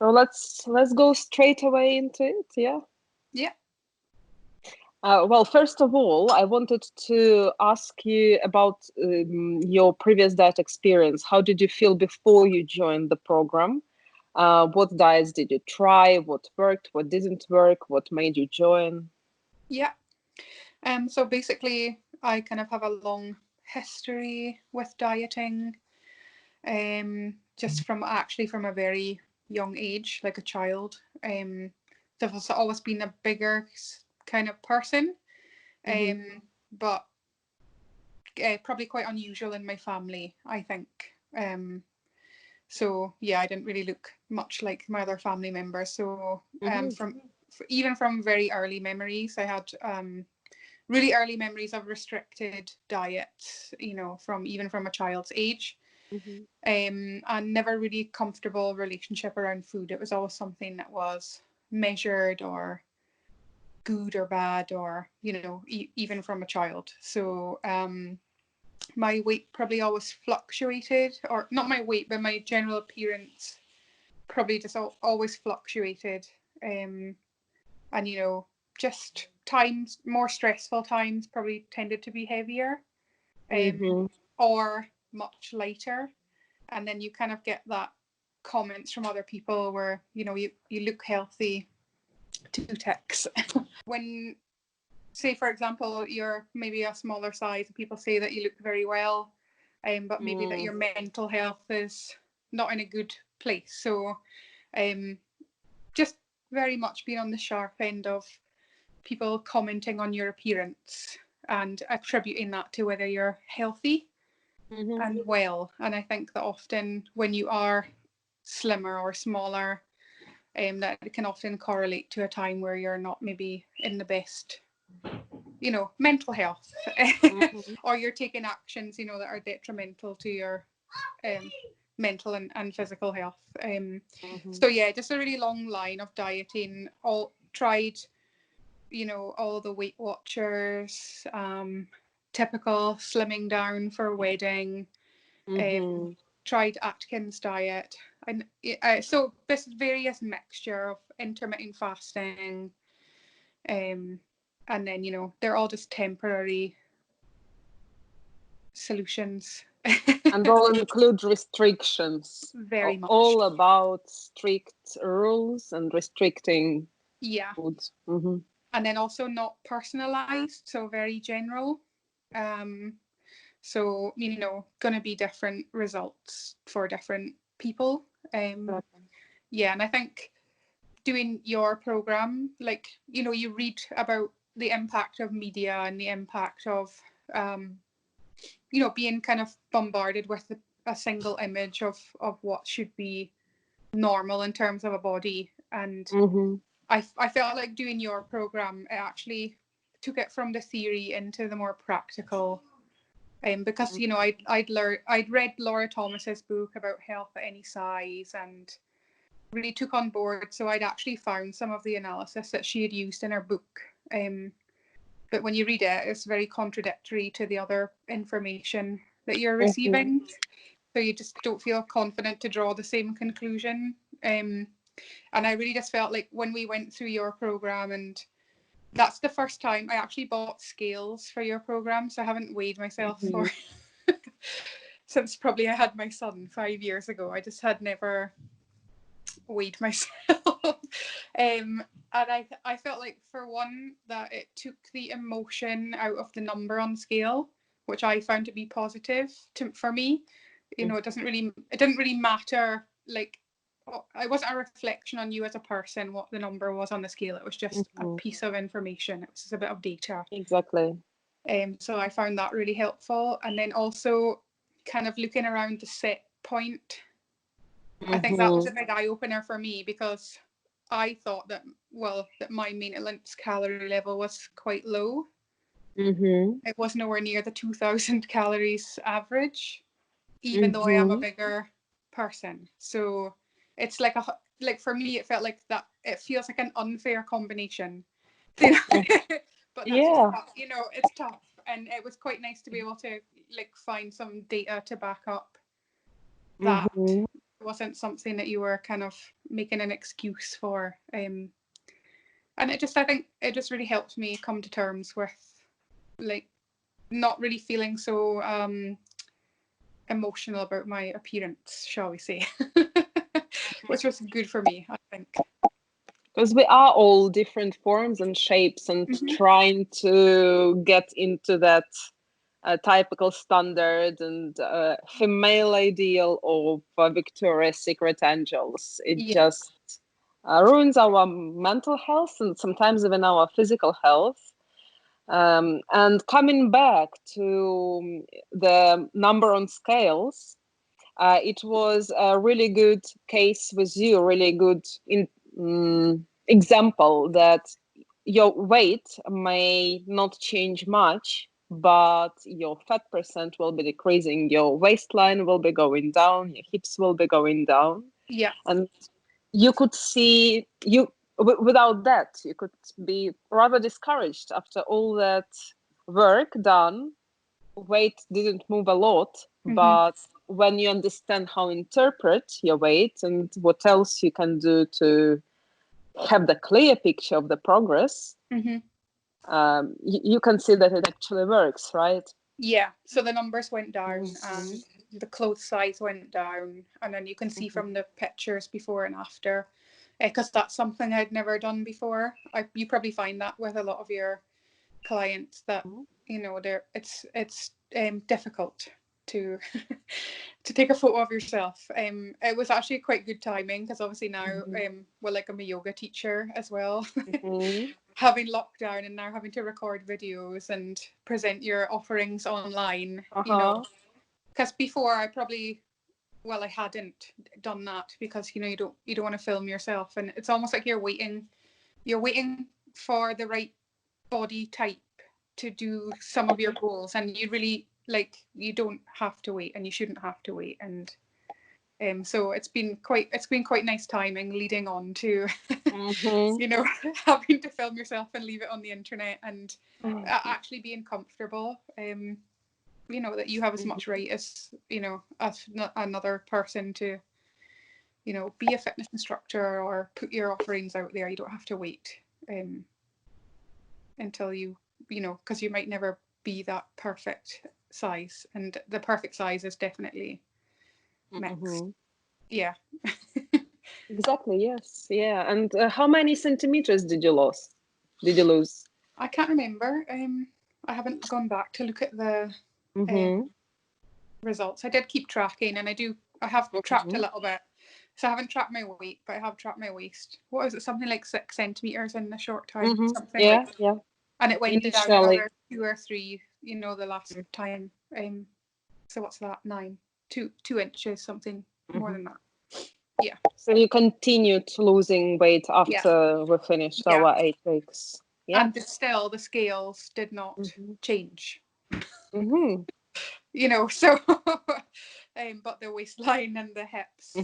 So let's go straight away into it. Yeah. Yeah. Well, first of all, I wanted to ask you about your previous diet experience. How did you feel before you joined the program? What diets did you try? What worked? What didn't work? What made you join? Yeah. So basically, I kind of have a long history with dieting. Just from a very young age, like a child. I've always been a bigger kind of person, but probably quite unusual in my family, I think. So yeah, I didn't really look much like my other family members. So even from very early memories, I had really early memories of restricted diet, from a child's age. And never really comfortable relationship around food. It was always something that was measured or good or bad, or even from a child. So my weight probably always fluctuated, or not my weight, but my general appearance probably just always fluctuated. And just times, more stressful times probably tended to be heavier, or much lighter. And then you kind of get that comments from other people where you look healthy, 2 ticks. When, say for example, you're maybe a smaller size, people say that you look very well, but maybe that your mental health is not in a good place. So just very much being on the sharp end of people commenting on your appearance and attributing that to whether you're healthy and well. And I think that often when you are slimmer or smaller, that it can often correlate to a time where you're not maybe in the best, mental health, or you're taking actions, that are detrimental to your mental and physical health. So yeah, just a really long line of dieting. All tried, all the Weight Watchers, typical slimming down for a wedding, tried Atkins diet, and so this various mixture of intermittent fasting, and then they're all just temporary solutions. And all include restrictions. Very much. All about strict rules and restricting foods. And then also not personalized, so very general. So, going to be different results for different people. Yeah, and I think doing your program, like, you read about the impact of media and the impact of, being kind of bombarded with a single image of what should be normal in terms of a body. And I felt like doing your program, it actually took it from the theory into the more practical. Because I'd read Laura Thomas's book about health at any size and really took on board. So I'd actually found some of the analysis that she had used in her book. But when you read it, it's very contradictory to the other information that you're receiving. So you just don't feel confident to draw the same conclusion. And I really just felt like when we went through your program, and that's the first time I actually bought scales for your program. So I haven't weighed myself for since probably I had my son 5 years ago. I just had never weighed myself. And I felt like, for one, that it took the emotion out of the number on the scale, which I found to be positive for me. It didn't really matter, like, it wasn't a reflection on you as a person what the number was on the scale. It was just a piece of information. It was just a bit of data. Exactly. So I found that really helpful. And then also kind of looking around the set point, I think that was a big eye-opener for me, because I thought that my maintenance calorie level was quite low. It was nowhere near the 2,000 calories average, even though I am a bigger person. So it's like for me, it felt like that. It feels like an unfair combination. But that's just tough. It's tough, and it was quite nice to be able to find some data to back up that wasn't something that you were kind of making an excuse for. And I think it just really helped me come to terms with like not really feeling so emotional about my appearance, shall we say, which was good for me, I think. Because we are all different forms and shapes, and trying to get into that typical standard and female ideal of Victoria's Secret angels. It just ruins our mental health and sometimes even our physical health. And coming back to the number on scales, it was a really good case with you, really good example that your weight may not change much, but your fat percent will be decreasing, your waistline will be going down, your hips will be going down. Yeah. And you could see, without that, you could be rather discouraged after all that work done. Weight didn't move a lot, but when you understand how to interpret your weight and what else you can do to have the clear picture of the progress, you can see that it actually works, right? Yeah, so the numbers went down and the clothes size went down, and then you can see from the pictures before and after, because that's something I'd never done before. You probably find that with a lot of your clients that it's difficult to to take a photo of yourself. It was actually quite good timing because obviously now well, like I'm a yoga teacher as well. Having lockdown and now having to record videos and present your offerings online, because before I hadn't done that because you don't want to film yourself, and it's almost like you're waiting for the right body type to do some of your goals, and you really you don't have to wait, and you shouldn't have to wait. And so it's been quite nice timing leading on to having to film yourself and leave it on the internet, and actually being comfortable, that you have as much right as as another person to be a fitness instructor or put your offerings out there. You don't have to wait until because you might never be that perfect size, and the perfect size is definitely mixed. Yeah. Exactly. Yes. Yeah. And how many centimeters did you lose? I can't remember. I haven't gone back to look at the results. I did keep tracking, and I have tracked a little bit. So I haven't tracked my weight, but I have tracked my waist. What is it? Something like 6 centimeters in a short time. Something like that. Yeah. And it went down another 2 or 3, the last time. So what's that? 9, 2 inches, something more than that. Yeah. So you continued losing weight after we finished our 8 weeks. Yeah. And still the scales did not change. So but the waistline and the hips,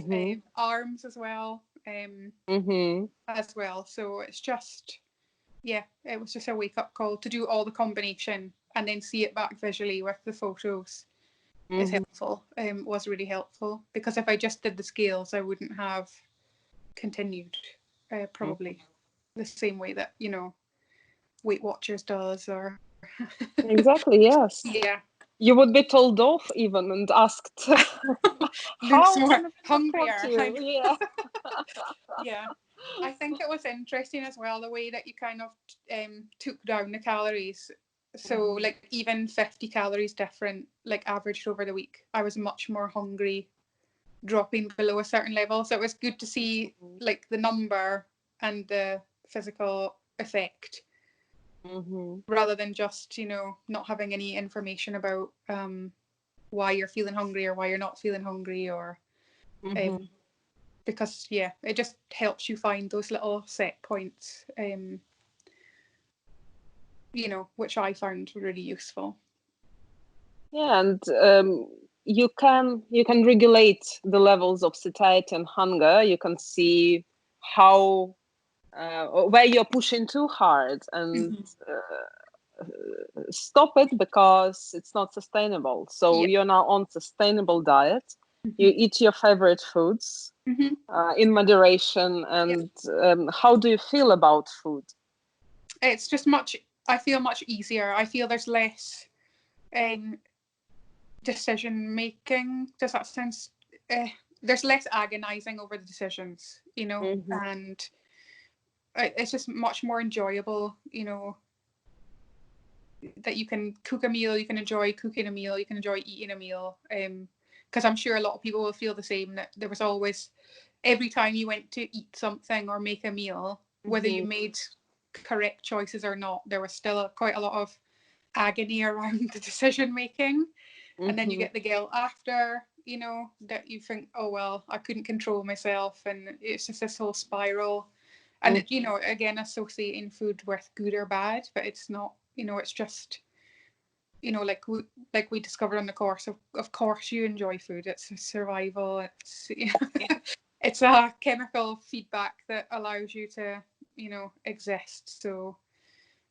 arms as well, as well. So it's just, it was just a wake-up call to do all the combination and then see it back visually with the photos. Is helpful. Was really helpful, because if I just did the scales, I wouldn't have continued probably the same way that Weight Watchers does, or exactly. Yes. Yeah. You would be told off even and asked how more can I hungrier. support you? Yeah. Yeah. I think it was interesting as well the way that you kind of took down the calories. So like even 50 calories different, like averaged over the week, I was much more hungry dropping below a certain level. So it was good to see like the number and the physical effect, rather than just not having any information about why you're feeling hungry or why you're not feeling hungry, or because it just helps you find those little set points, which I found really useful. Yeah, and you can regulate the levels of satiety and hunger. You can see how where you're pushing too hard, and stop it because it's not sustainable. So you're now on sustainable diet, You eat your favorite foods Mm-hmm. in moderation. Yeah. And how do you feel about food? It's just I feel much easier. I feel there's less um, decision making. Does that sense? There's less agonizing over the decisions, Mm-hmm. and it's just much more enjoyable, that you can cook a meal, you can enjoy cooking a meal, you can enjoy eating a meal. Because I'm sure a lot of people will feel the same, that there was always, every time you went to eat something or make a meal, whether you made correct choices or not, there was still quite a lot of agony around the decision making. And then you get the guilt after, that you think, oh, well, I couldn't control myself. And it's just this whole spiral. And, again, associating food with good or bad, but it's not, it's just, like we discovered on the course, of course you enjoy food. It's a survival. It's, it's a chemical feedback that allows you to, exist. So,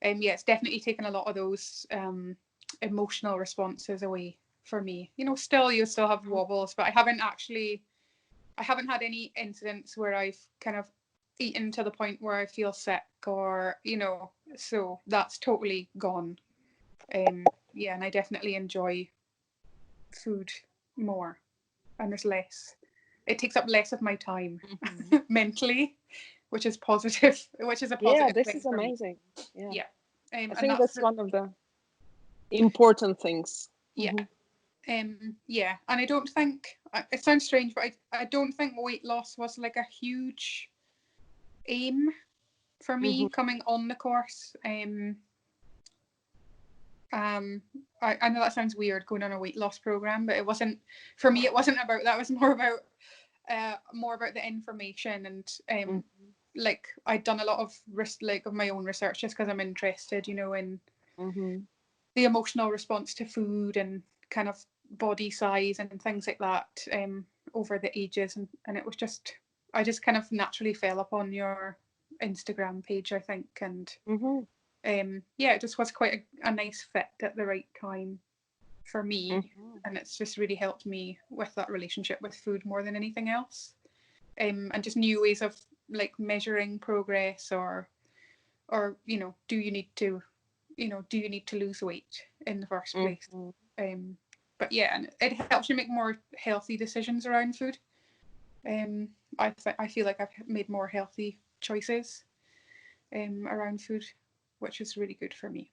yeah, it's definitely taken a lot of those emotional responses away for me. Still, you still have wobbles, but I haven't had any incidents where I've kind of eaten to the point where I feel sick, or so that's totally gone. Yeah, and I definitely enjoy food more, and there's less. It takes up less of my time mentally, which is positive, which is a Yeah, positive this thing is for me. amazing. Yeah, Yeah, I and think that's that's one of the important things. yeah. Yeah, and I don't think, it sounds strange, but I don't think weight loss was like a huge aim for me coming on the course. I know that sounds weird, going on a weight loss program, but it wasn't, for me. It wasn't about that. It was more about the information, and like I'd done a lot of of my own research, just because I'm interested, in the emotional response to food and kind of body size and things like that, over the ages, and it was just, I just kind of naturally fell upon your Instagram page, I think, and yeah, it just was quite a nice fit at the right time for me, and it's just really helped me with that relationship with food more than anything else, and just new ways of like measuring progress, or do you need to lose weight in the first place. But yeah, and it helps you make more healthy decisions around food. I feel like I've made more healthy choices around food, which is really good for me.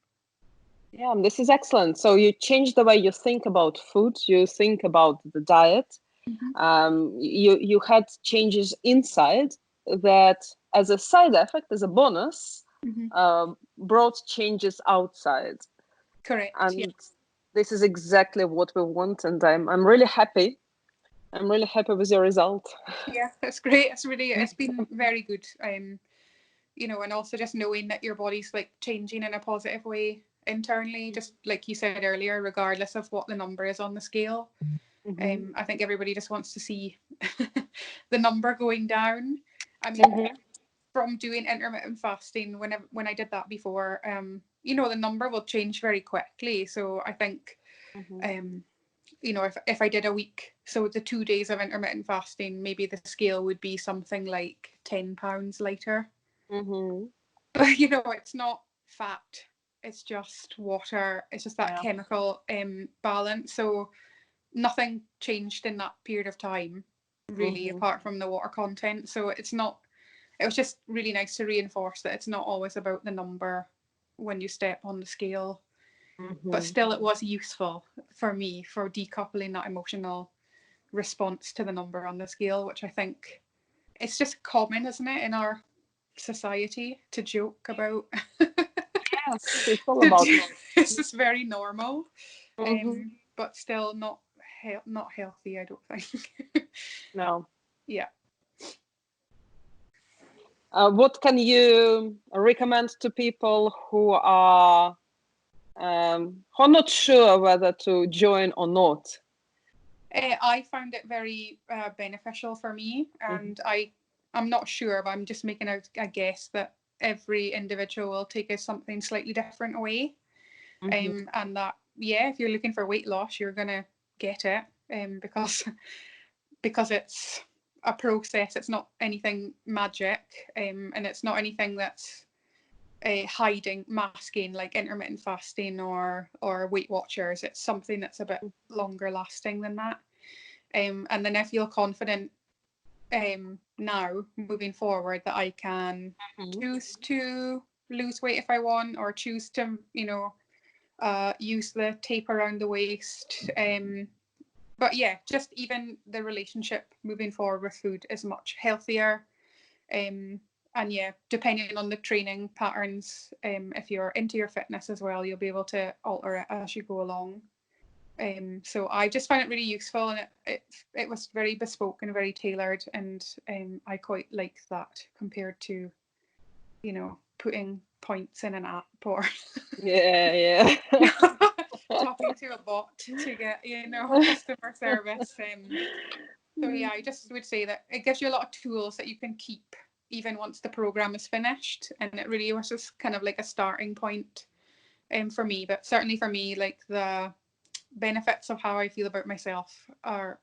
Yeah, this is excellent. So you change the way you think about food, you think about the diet. You had changes inside that, as a side effect, as a bonus, brought changes outside. Correct. Yeah. And this is exactly what we want. And I'm really happy. I'm really happy with your result. Yeah, that's great. It's been very good. And also just knowing that your body's like changing in a positive way internally, just like you said earlier, regardless of what the number is on the scale. I think everybody just wants to see the number going down. I mean, from doing intermittent fasting, when I did that before, the number will change very quickly. So I think, if I did a week, so the 2 days of intermittent fasting, maybe the scale would be something like 10 pounds lighter. But it's not fat, it's just water, it's just that chemical balance. So nothing changed in that period of time, really, apart from the water content. So it was just really nice to reinforce that it's not always about the number when you step on the scale. But still, it was useful for me for decoupling that emotional response to the number on the scale, which I think it's just common, isn't it, in our society to joke about. Yes, it's all about. It's just very normal, Mm-hmm. but still not healthy, I don't think. No. Yeah. What can you recommend to people who are not sure whether to join or not? I found it very beneficial for me, and I'm not sure, but I'm just making a guess that every individual will take something slightly different away, and that, yeah, if you're looking for weight loss, you're gonna get it, because because it's a process. It's not anything magic, and it's not anything that's hiding, masking, like intermittent fasting or Weight Watchers. It's something that's a bit longer lasting than that. And then I feel confident now moving forward that I can choose to lose weight if I want, or choose to, use the tape around the waist. But yeah, just even the relationship moving forward with food is much healthier. And yeah, depending on the training patterns, if you're into your fitness as well, you'll be able to alter it as you go along. So I just found it really useful, and it was very bespoke and very tailored, and I quite like that compared to, putting points in an app or talking to a bot to get customer service. So yeah, I just would say that it gives you a lot of tools that you can keep even once the program is finished, and it really was just kind of like a starting point for me. But certainly for me, like the benefits of how I feel about myself are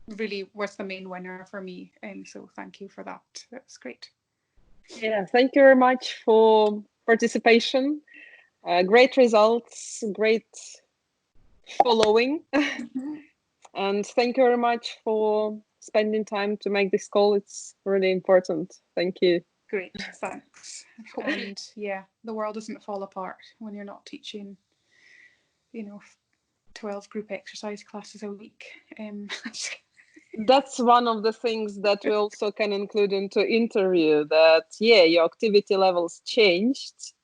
really was the main winner for me. So thank you for that. That was great. Yeah, thank you very much for participation. Great results, great following. And thank you very much for spending time to make this call. It's really important. Thank you. Great, thanks. And yeah, the world doesn't fall apart when you're not teaching, 12 group exercise classes a week. That's one of the things that we also can include into interview, that your activity levels changed,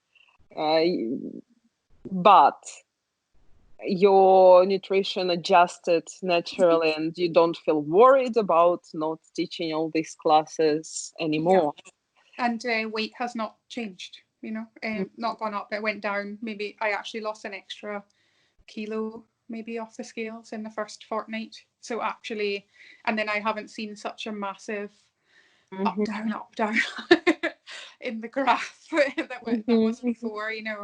but your nutrition adjusted naturally, and you don't feel worried about not teaching all these classes anymore. Yeah. And weight has not changed, not gone up. It went down. Maybe I actually lost an extra kilo maybe off the scales in the first fortnight. So actually, and then I haven't seen such a massive up down in the graph that was before,